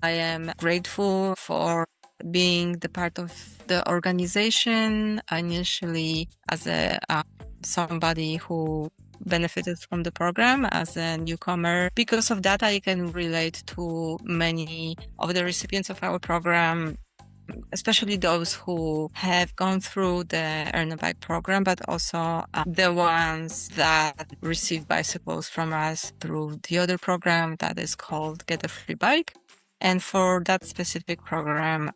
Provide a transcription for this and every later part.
I am grateful for being the part of the organization initially as a somebody who benefited from the program as a newcomer. Because of that, I can relate to many of the recipients of our program, especially those who have gone through the Earn a Bike program, but also the ones that receive bicycles from us through the other program that is called Get a Free Bike. And for that specific program,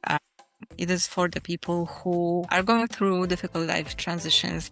it is for the people who are going through difficult life transitions.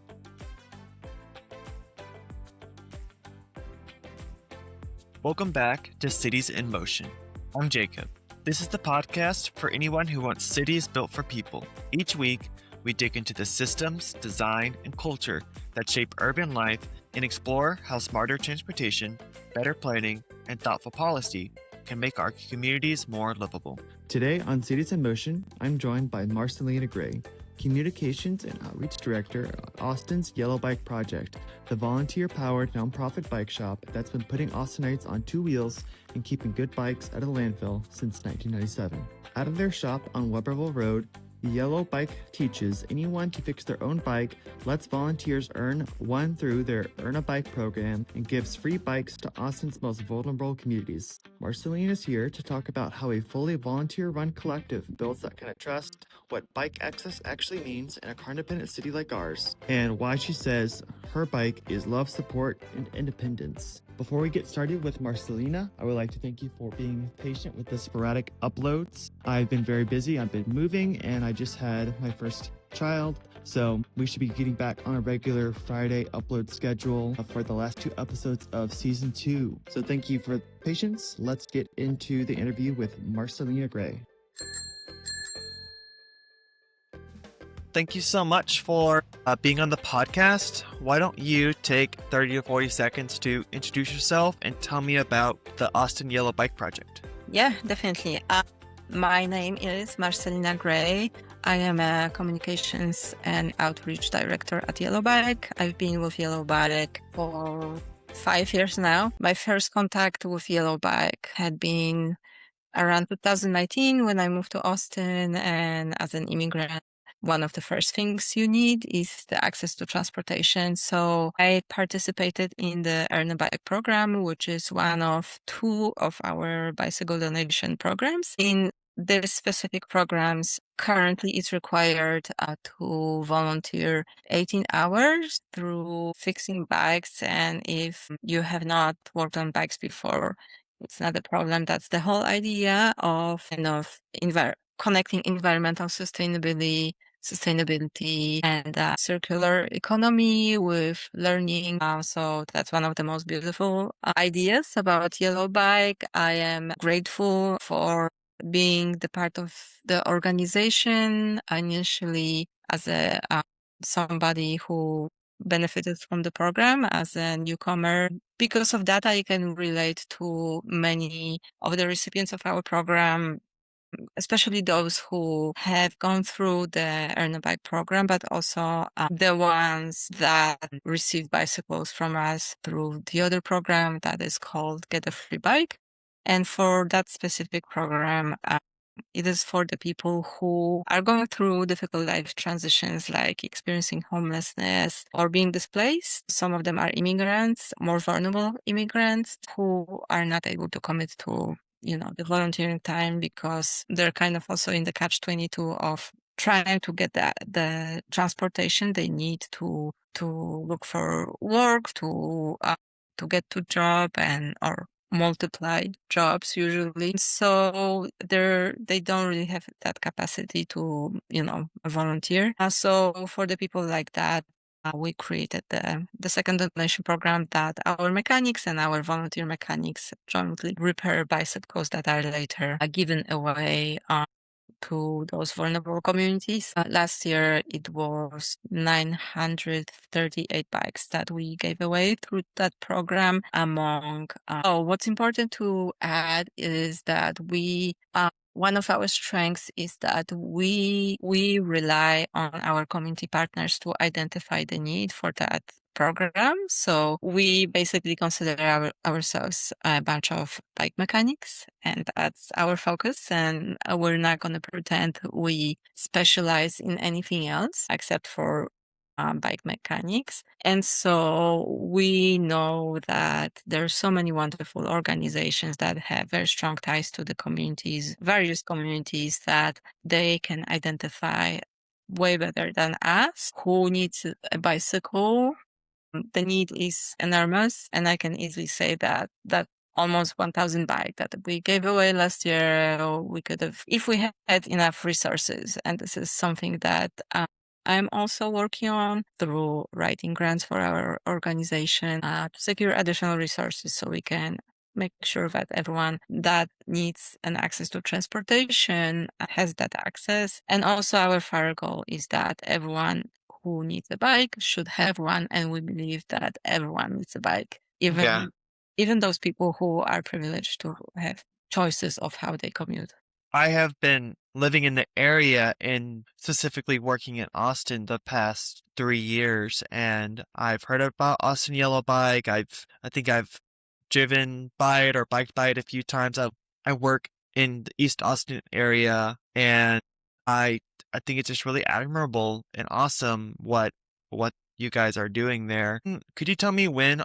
Welcome back to Cities in Motion. I'm Jacob. This is the podcast for anyone who wants cities built for people. Each week, we dig into the systems, design, and culture that shape urban life and explore how smarter transportation, better planning, and thoughtful policy can make our communities more livable. Today on Cities in Motion, I'm joined by Marcelina Gray, Communications and Outreach Director at Austin's Yellow Bike Project, the volunteer-powered nonprofit bike shop that's been putting Austinites on two wheels and keeping good bikes out of the landfill since 1997. Out of their shop on Weberville Road, the Yellow Bike teaches anyone to fix their own bike, lets volunteers earn one through their Earn a Bike program, and gives free bikes to Austin's most vulnerable communities. Marcelina is here to talk about how a fully volunteer-run collective builds that kind of trust, what bike access actually means in a car-independent city like ours, and why she says her bike is love, support, and independence. Before we get started with Marcelina, I would like to thank you for being patient with the sporadic uploads. I've been very busy, I've been moving, and I just had my first child, so we should be getting back on a regular Friday upload schedule for the last two episodes of season 2. So thank you for patience. Let's get into the interview with Marcelina Gray. Thank you so much for being on the podcast. Why don't you take 30 to 40 seconds to introduce yourself and tell me about the Austin Yellow Bike Project? Yeah, definitely. My name is Marcelina Gray. I am a communications and outreach director at Yellow Bike. I've been with Yellow Bike for 5 years now. My first contact with Yellow Bike had been around 2019 when I moved to Austin, and as an immigrant, one of the first things you need is the access to transportation. So I participated in the Earn a Bike program, which is one of 2 of our bicycle donation programs. In these specific programs, currently it's required to volunteer 18 hours through fixing bikes. And if you have not worked on bikes before, it's not a problem. That's the whole idea of connecting environmental sustainability and circular economy with learning. So that's one of the most beautiful ideas about Yellow Bike. I am grateful for being the part of the organization initially as a somebody who benefited from the program as a newcomer. Because of that, I can relate to many of the recipients of our program, especially those who have gone through the Earn a Bike program, but also the ones that receive bicycles from us through the other program that is called Get a Free Bike. And for that specific program, it is for the people who are going through difficult life transitions, like experiencing homelessness or being displaced. Some of them are immigrants, more vulnerable immigrants who are not able to commit to the volunteering time because they're kind of also in the catch-22 of trying to get the transportation they need to look for work, to get to job or multiply jobs usually. So they don't really have that capacity to, volunteer. So for the people like that, we created the second donation program that our mechanics and our volunteer mechanics jointly repair bicycles that are later given away to those vulnerable communities. Last year, it was 938 bikes that we gave away through that program what's important to add is that one of our strengths is that we rely on our community partners to identify the need for that program. So we basically consider ourselves a bunch of bike mechanics, and that's our focus. And we're not going to pretend we specialize in anything else except for bike mechanics. And so we know that there are so many wonderful organizations that have very strong ties to the communities, various communities, that they can identify way better than us who needs a bicycle. The need is enormous, and I can easily say that almost 1,000 bike that we gave away last year, we could have, if we had enough resources. And this is something that I'm also working on through writing grants for our organization to secure additional resources so we can make sure that everyone that needs an access to transportation has that access. And also our fire goal is that everyone who needs a bike should have one, and we believe that everyone needs a bike, even those people who are privileged to have choices of how they commute. I have been living in the area and specifically working in Austin the past 3 years, and I've heard about Austin Yellow Bike. I think I've driven by it or biked by it a few times. I work in the East Austin area, and I think it's just really admirable and awesome what you guys are doing there. Could you tell me when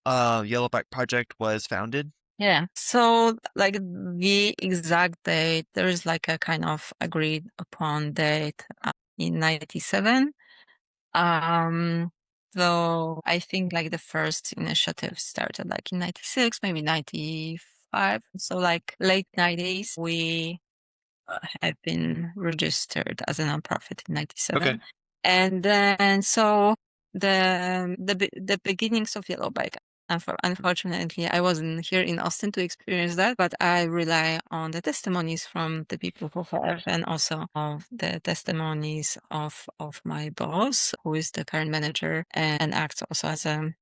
Yellow Bike Project was founded? Yeah. So like the exact date, there is like a kind of agreed upon date in 97. So I think like the first initiative started like in 96, maybe 95. So like late 90s, we have been registered as a nonprofit in 97. Okay. And then so the beginnings of Yellow Bike. Unfortunately, I wasn't here in Austin to experience that, but I rely on the testimonies from the people who have, and also of the testimonies of my boss, who is the current manager and acts also as a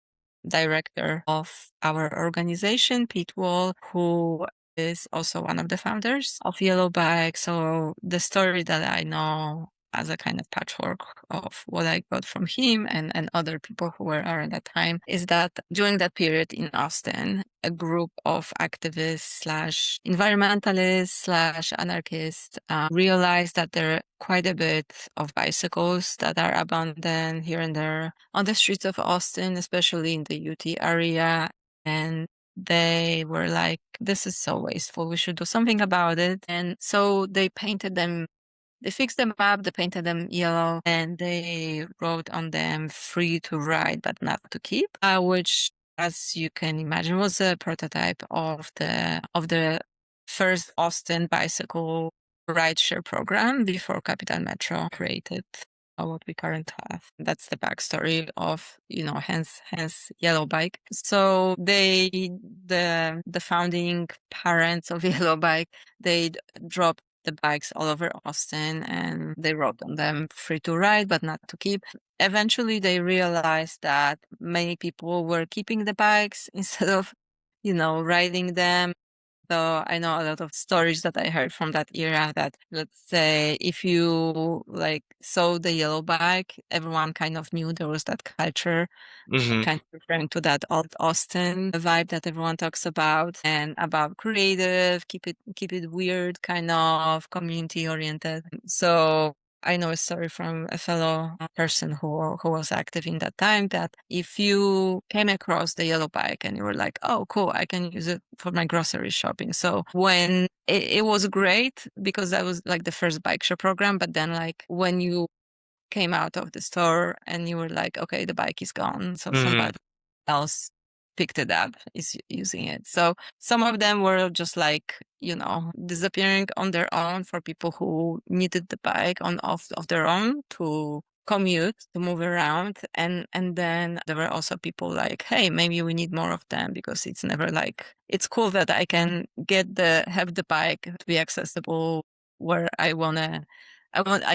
director of our organization, Pete Wall, who is also one of the founders of Yellow Bike. So the story that I know as a kind of patchwork of what I got from him and other people who were around at that time is that during that period in Austin, a group of activists slash environmentalists slash anarchists realized that there are quite a bit of bicycles that are abandoned here and there on the streets of Austin, especially in the UT area. And they were like, this is so wasteful. We should do something about it. And so they painted them. They fixed them up, they painted them yellow, and they wrote on them free to ride but not to keep, which, as you can imagine, was a prototype of the first Austin bicycle rideshare program before Capital Metro created what we currently have. That's the backstory of, hence Yellow Bike. So the founding parents of Yellow Bike, they dropped the bikes all over Austin, and they wrote on them free to ride but not to keep. Eventually they realized that many people were keeping the bikes instead of riding them. So I know a lot of stories that I heard from that era that, let's say, if you saw the Yellow Bike, everyone kind of knew there was that culture, kind of referring to that old Austin vibe that everyone talks about, and about creative, keep it weird, kind of community oriented. So I know a story from a fellow person who was active in that time, that if you came across the Yellow Bike and you were like, oh, cool, I can use it for my grocery shopping. So when it was great because that was like the first bike share program, but then like when you came out of the store and you were like, okay, the bike is gone. So somebody else picked it up, is using it. So some of them were just like, disappearing on their own for people who needed the bike of their own to commute, to move around. And then there were also people like, hey, maybe we need more of them because it's never it's cool that I can have the bike to be accessible where I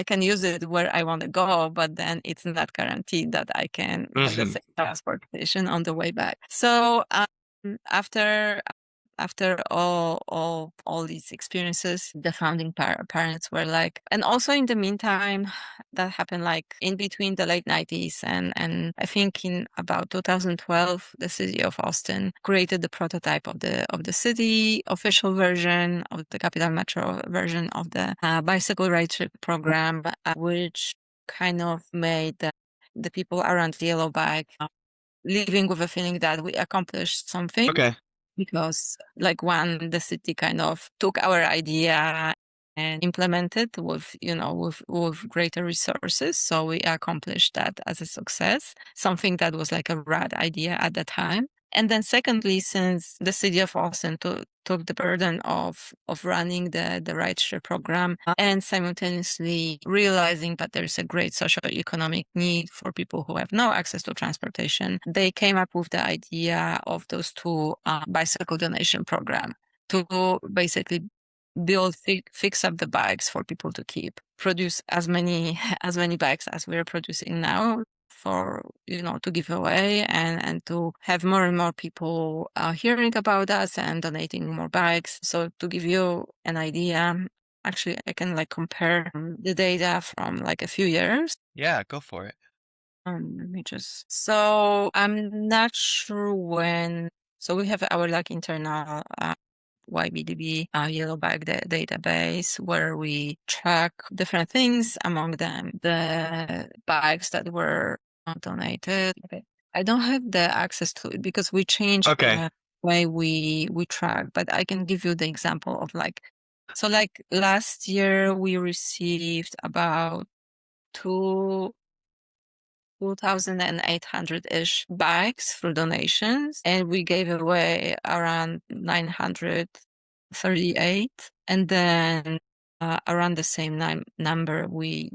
can use it where I want to go, but then it's not guaranteed that I can have the same transportation on the way back. So after after all these experiences, the founding parents were like, and also in the meantime, that happened like in between the late 90s and I think in about 2012, the city of Austin created the prototype of the city official version of the Capital Metro version of the bicycle ride trip program, which kind of made the people around the Yellow Bike living with a feeling that we accomplished something. Okay. Because like one, the city kind of took our idea and implemented with, with greater resources. So we accomplished that as a success, something that was like a rad idea at the time. And then secondly, since the city of Austin took the burden of running the rideshare program and simultaneously realizing that there's a great socioeconomic need for people who have no access to transportation, they came up with the idea of those two bicycle donation program to basically build, fix up the bikes for people to keep, produce as many bikes as we're producing now for to give away and to have more and more people hearing about us and donating more bikes. So to give you an idea, actually I can like compare the data from like a few years. Yeah, go for it. Let me just. So I'm not sure when. So we have our like internal YBDB Yellow Bag database where we track different things, among them the bags that were donated. Okay. I don't have the access to it because we changed Okay. the way we track, but I can give you the example of like, so like last year we received about 2,800-ish bags through donations, and we gave away around 938, and then around the same number we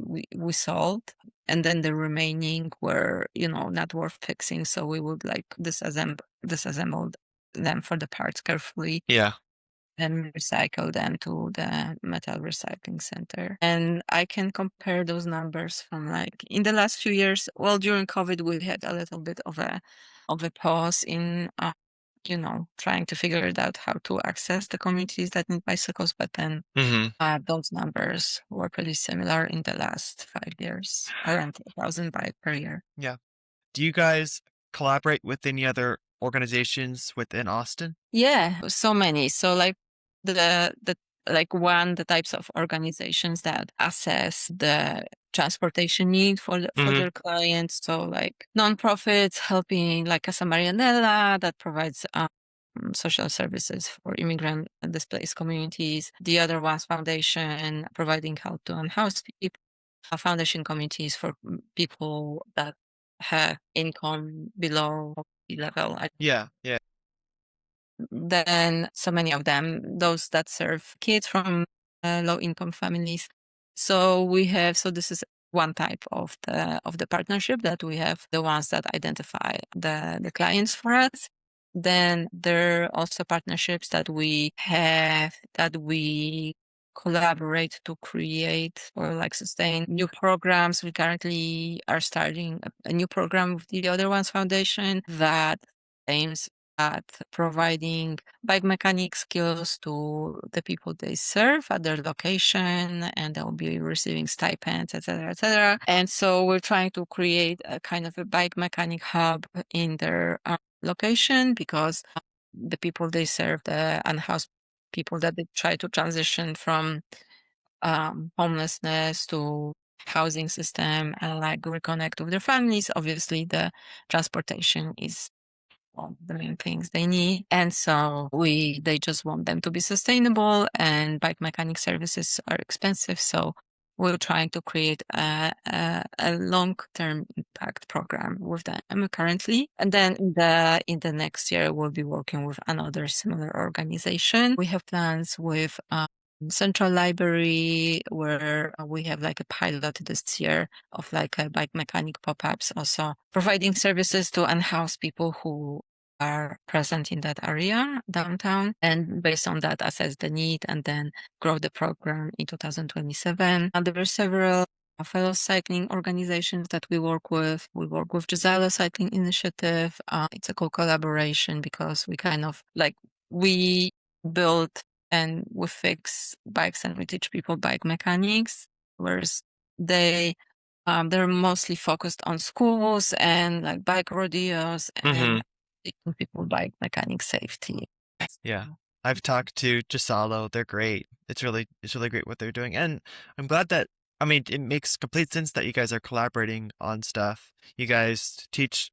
sold, and then the remaining were not worth fixing, so we would like disassemble them for the parts carefully. Yeah. And recycle them to the metal recycling center. And I can compare those numbers from like in the last few years. Well, during COVID, we had a little bit of a pause in trying to figure it out how to access the communities that need bicycles. But then those numbers were pretty similar in the last 5 years, around 1,000 bikes per year. Yeah. Do you guys collaborate with any other organizations within Austin? Yeah, so many. So like the types of organizations that assess the transportation need for their clients. So like nonprofits helping like Casa Marianella that provides social services for immigrant and displaced communities. The other one's foundation providing help to unhoused people. Foundation communities for people that have income below poverty level. Yeah. Yeah. Then so many of them, those that serve kids from low income families. So this is one type of the partnership that we have, the ones that identify the clients for us. Then there are also partnerships that we have that we collaborate to create or like sustain new programs. We currently are starting a new program with the Other Ones Foundation that aims at providing bike mechanic skills to the people they serve at their location, and they'll be receiving stipends, etc., etc. And so we're trying to create a kind of a bike mechanic hub in their location because the people they serve, the unhoused people that they try to transition from homelessness to housing system and like reconnect with their families. Obviously, the transportation is the main things they need, and so they just want them to be sustainable, and bike mechanic services are expensive, so we're trying to create a long-term impact program with them currently. And then in the next year we'll be working with another similar organization. We have plans with Central Library, where we have like a pilot this year of like a bike mechanic pop-ups, also providing services to unhoused people who are present in that area downtown, and based on that assess the need and then grow the program in 2027. And there are several fellow cycling organizations that we work with. We work with Gisela Cycling Initiative. It's a co-collaboration because we kind of like we build and we fix bikes and we teach people bike mechanics, whereas they're mostly focused on schools and like bike rodeos and teaching people bike mechanic safety. Yeah. I've talked to Gisalo. They're great. It's really great what they're doing. And I'm glad that I mean it makes complete sense that you guys are collaborating on stuff. You guys teach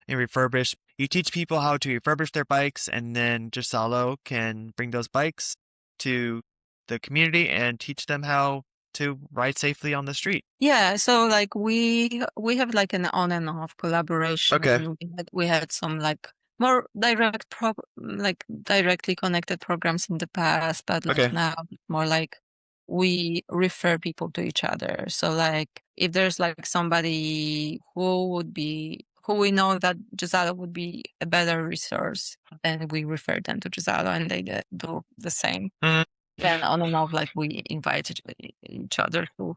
and refurbish. You teach people how to refurbish their bikes, and then Gisalo can bring those bikes to the community and teach them how to ride safely on the street. Yeah, so like we have like an on and off collaboration. Okay. We had some like more like directly connected programs in the past, but like Okay. now it's more like we refer people to each other. So like if there's like somebody who we know that Gisalo would be a better resource, then we refer them to Gisalo and they do the same. Mhm. Then on and off, like we invite each other to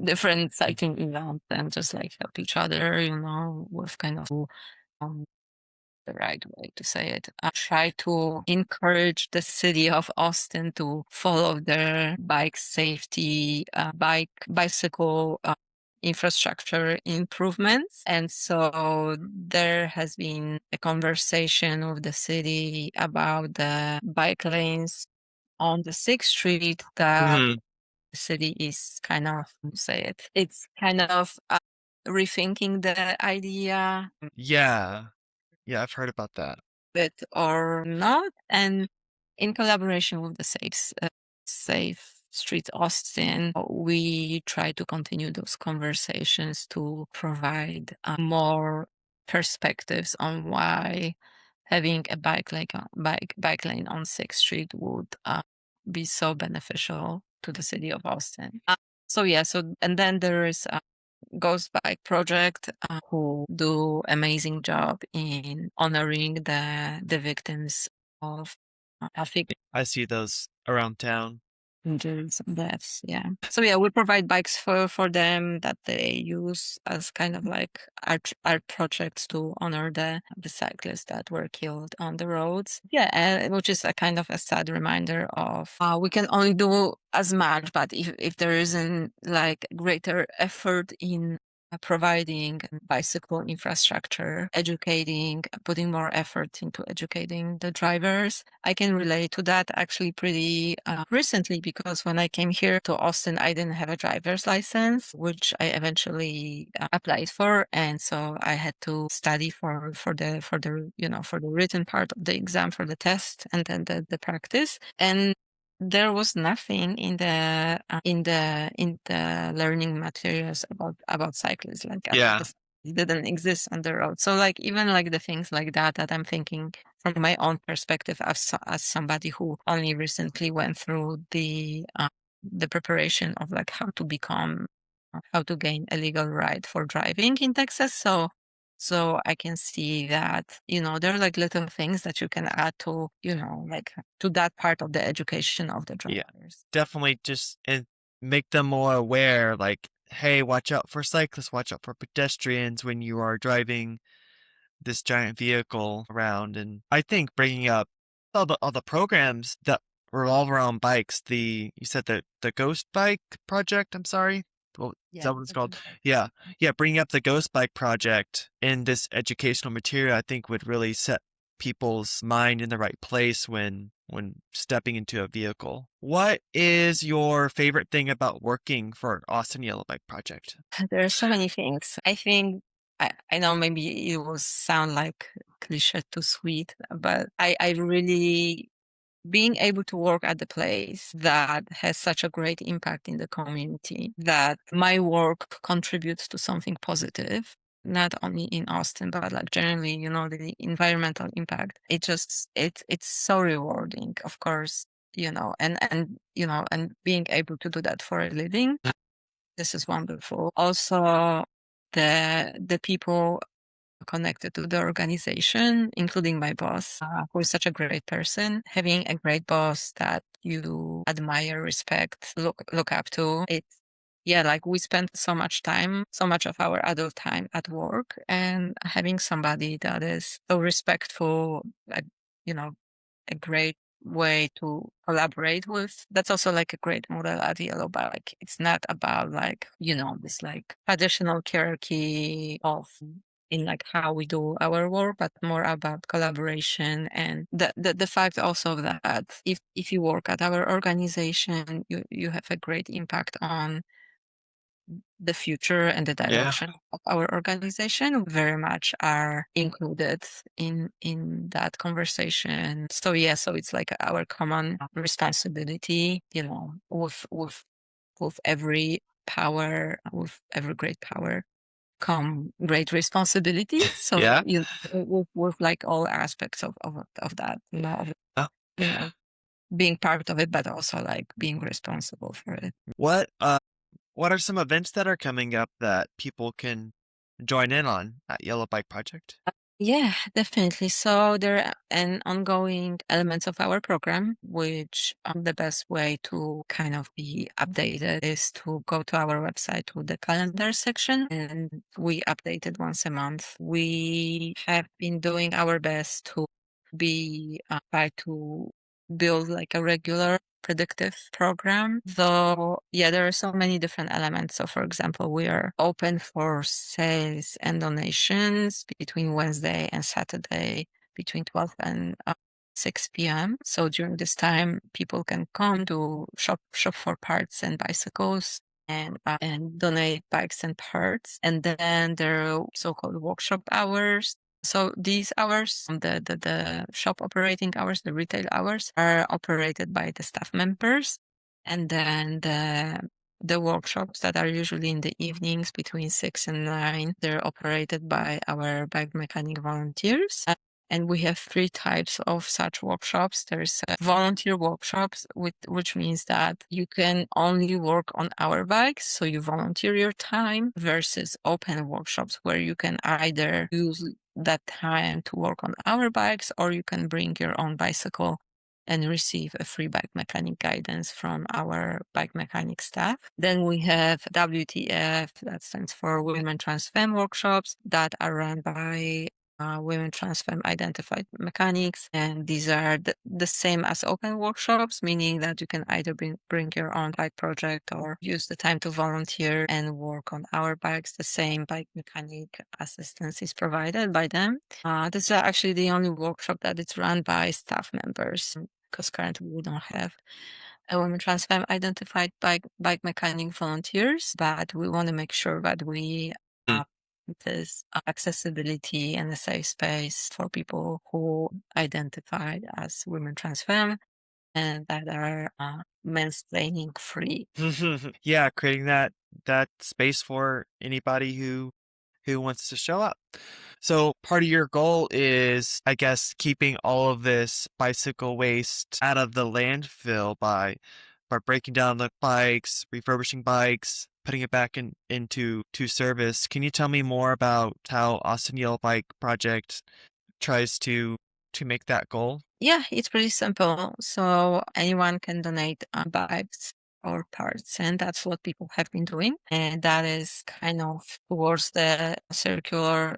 different cycling events and just like help each other, with kind of the right way to say it. I try to encourage the city of Austin to follow their bike safety, bicycle infrastructure improvements. And so there has been a conversation with the city about the bike lanes on the 6th Street that Mhm. the city is kind of it's kind of rethinking the idea Yeah. Yeah, I've heard about that. bit or not, and in collaboration with the Safe Street Austin, we try to continue those conversations to provide more perspectives on why having a bike lane on 6th Street would be so beneficial to the city of Austin. And then there is Ghost Bike Project, who do amazing job in honoring the victims of traffic I see those around town. injuries and deaths. Yeah. So yeah, we provide bikes for them that they use as kind of like art projects to honor the cyclists that were killed on the roads. Yeah, which is a kind of a sad reminder of we can only do as much, but if there isn't like greater effort in providing bicycle infrastructure, putting more effort into educating the drivers. I can relate to that actually pretty recently because when I came here to Austin, I didn't have a driver's license, which I eventually applied for, and so I had to study for the written part of the exam for the test and then the practice. And there was nothing in the learning materials about cyclists, like Yeah. it didn't exist on the road. So like even like the things like that I'm thinking from my own perspective as somebody who only recently went through the preparation of like how to gain a legal right for driving in Texas. So I can see that, there are like little things that you can add to, like to that part of the education of the Yeah. drivers. Definitely just and make them more aware, like, hey, watch out for cyclists, watch out for pedestrians when you are driving this giant vehicle around. And I think bringing up all the programs that revolve around bikes, you said the Ghost Bike Project, I'm sorry. Well, is Yeah. that what it's called? Yeah. Yeah, bringing up the Ghost Bike Project in this educational material, I think would really set people's mind in the right place when stepping into a vehicle. What is your favorite thing about working for Austin Yellow Bike Project? There are so many things. I think I know maybe it will sound like cliche too sweet, but I really being able to work at the place that has such a great impact in the community, that my work contributes to something positive, not only in Austin, but like generally, the environmental impact. It's so rewarding, of course, and being able to do that for a living. This is wonderful. Also, the people connected to the organization, including my boss, who is such a great person. Having a great boss that you admire, respect, look up to. Like we spend so much of our adult time at work, and having somebody that is so respectful, like, you know, a great way to collaborate with. That's also like a great model at Yellow Bike. It's not about like, this like traditional hierarchy of in like how we do our work, but more about collaboration and the fact also that if you work at our organization, you have a great impact on the future and the Yeah. direction of our organization very much are included in that conversation. So yeah, so it's like our common responsibility, with every power, with every great power come great responsibility. So Yeah. with like all aspects of that, Oh. being part of it, but also like being responsible for it. What are some events that are coming up that people can join in on at Yellow Bike Project? Yeah, definitely. So there are an ongoing elements of our program, which the best way to kind of be updated is to go to our website to the calendar section, and we update it once a month. We have been doing our best to be try to build like a regular predictive program, though yeah, there are so many different elements. So for example, we are open for sales and donations between Wednesday and Saturday between 12 and 6 p.m. So during this time, people can come to shop for parts and bicycles and donate bikes and parts. And then there are so-called workshop hours. So these hours, the shop operating hours, the retail hours, are operated by the staff members, and then the workshops that are usually in the evenings between 6 and 9, they're operated by our bike mechanic volunteers. And we have three types of such workshops. There's volunteer workshops, which means that you can only work on our bikes, so you volunteer your time, versus open workshops where you can either use that time to work on our bikes, or you can bring your own bicycle and receive a free bike mechanic guidance from our bike mechanic staff. Then we have WTF, that stands for Women Trans Femme workshops, that are run by women trans femme identified mechanics, and these are the same as open workshops, meaning that you can either bring your own bike project or use the time to volunteer and work on our bikes. The same bike mechanic assistance is provided by them. This is actually the only workshop that it's run by staff members, because currently we don't have a women trans femme identified bike mechanic volunteers, but we want to make sure that we this accessibility and a safe space for people who identified as women trans femme and that are mansplaining free. Yeah, creating that space for anybody who wants to show up. So part of your goal is, I guess, keeping all of this bicycle waste out of the landfill by breaking down the bikes, refurbishing bikes, putting it back into service. Can you tell me more about how Austin Yellow Bike Project tries to make that goal? Yeah, it's pretty simple. So anyone can donate bikes or parts, and that's what people have been doing. And that is kind of towards the circular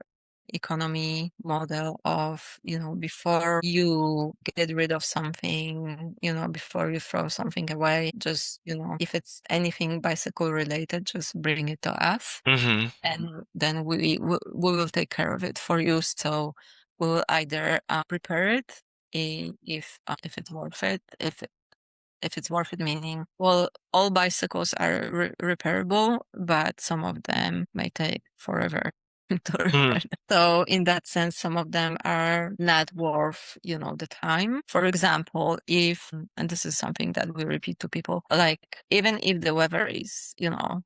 economy model of, before you get rid of something, before you throw something away, just, if it's anything bicycle related, just bring it to us. Mm-hmm. And then we will take care of it for you. So we'll either prepare it if it's worth it. If it's worth it, meaning, well, all bicycles are repairable, but some of them may take forever to repair them. So in that sense, some of them are not worth, the time. For example, and this is something that we repeat to people, like, even if the weather is,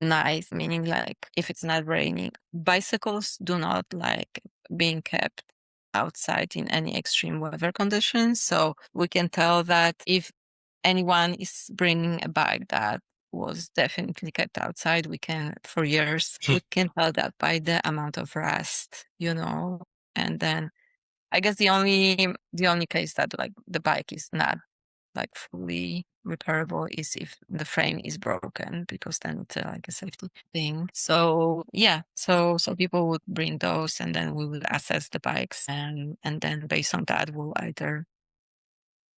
nice, meaning like if it's not raining, bicycles do not like being kept outside in any extreme weather conditions. So we can tell that if anyone is bringing a bike that was definitely kept outside, for years, we can tell that by the amount of rust, and then I guess the only case that like the bike is not like fully repairable is if the frame is broken, because then it's like a safety thing. So yeah, so people would bring those, and then we would assess the bikes, and then based on that we'll either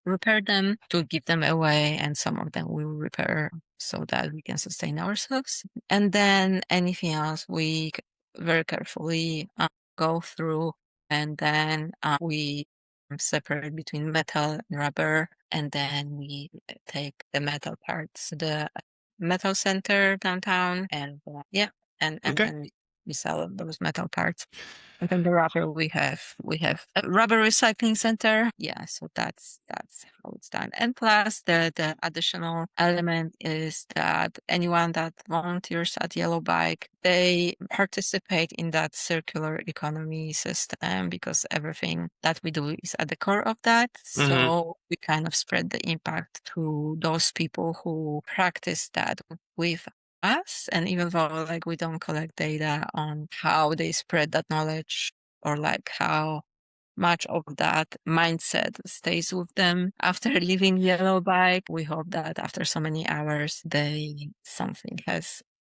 repair them, to give them away, and some of them we will repair so that we can sustain ourselves. And then anything else we very carefully go through, and then we separate between metal and rubber, and then we take the metal parts to the metal center downtown, and Okay. and we sell those metal parts. And then the rubber we have a rubber recycling center. Yeah, so that's how it's done. And plus the additional element is that anyone that volunteers at Yellow Bike, they participate in that circular economy system, because everything that we do is at the core of that. So we kind of spread the impact to those people who practice that with us. And even though like we don't collect data on how they spread that knowledge, or like how much of that mindset stays with them after leaving Yellow Bike, we hope that after so many hours something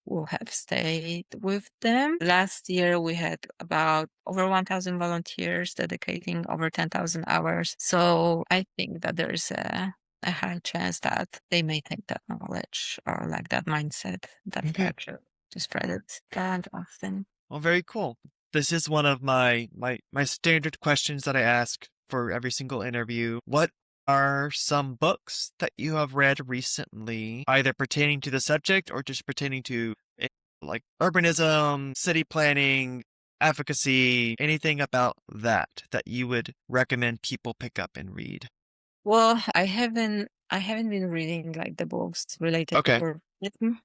will have stayed with them. Last year we had about over 1,000 volunteers dedicating over 10,000 hours. So I think that there's a high chance that they may take that knowledge, or like that mindset, that pressure, to spread it that often. Well, very cool. This is one of my standard questions that I ask for every single interview. What are some books that you have read recently, either pertaining to the subject or just pertaining to like urbanism, city planning, advocacy, anything about that you would recommend people pick up and read? Well, I haven't been reading like the books related to urbanism.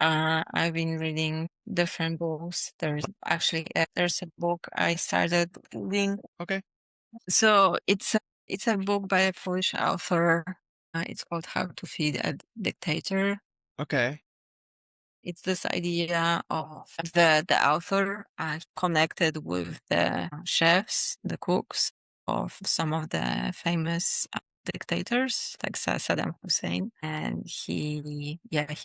I've been reading different books. There's a book I started reading. Okay. So it's a book by a Polish author. It's called How to Feed a Dictator. Okay. It's this idea of the author connected with the chefs, the cooks of some of the famous dictators, like Saddam Hussein, and he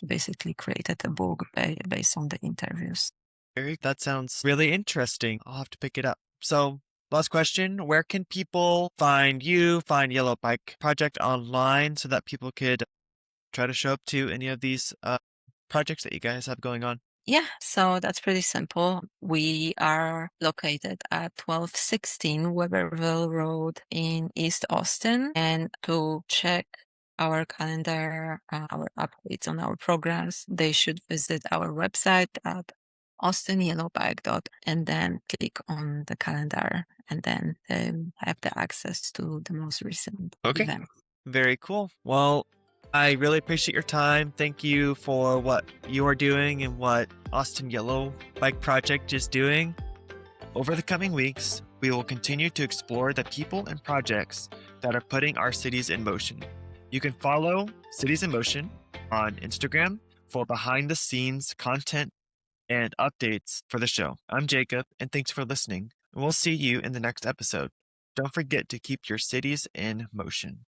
basically created a book based on the interviews. That sounds really interesting. I'll have to pick it up. So, last question, where can people find Yellow Bike Project online, so that people could try to show up to any of these projects that you guys have going on? Yeah, so that's pretty simple. We are located at 1216 Weberville Road in East Austin. And to check our calendar, our updates on our programs, they should visit our website at austinyellowbike.com, and then click on the calendar, and then have the access to the most recent event. Very cool. Well, I really appreciate your time. Thank you for what you are doing and what Austin Yellow Bike Project is doing. Over the coming weeks, we will continue to explore the people and projects that are putting our cities in motion. You can follow Cities in Motion on Instagram for behind-the-scenes content and updates for the show. I'm Jacob, and thanks for listening. And we'll see you in the next episode. Don't forget to keep your cities in motion.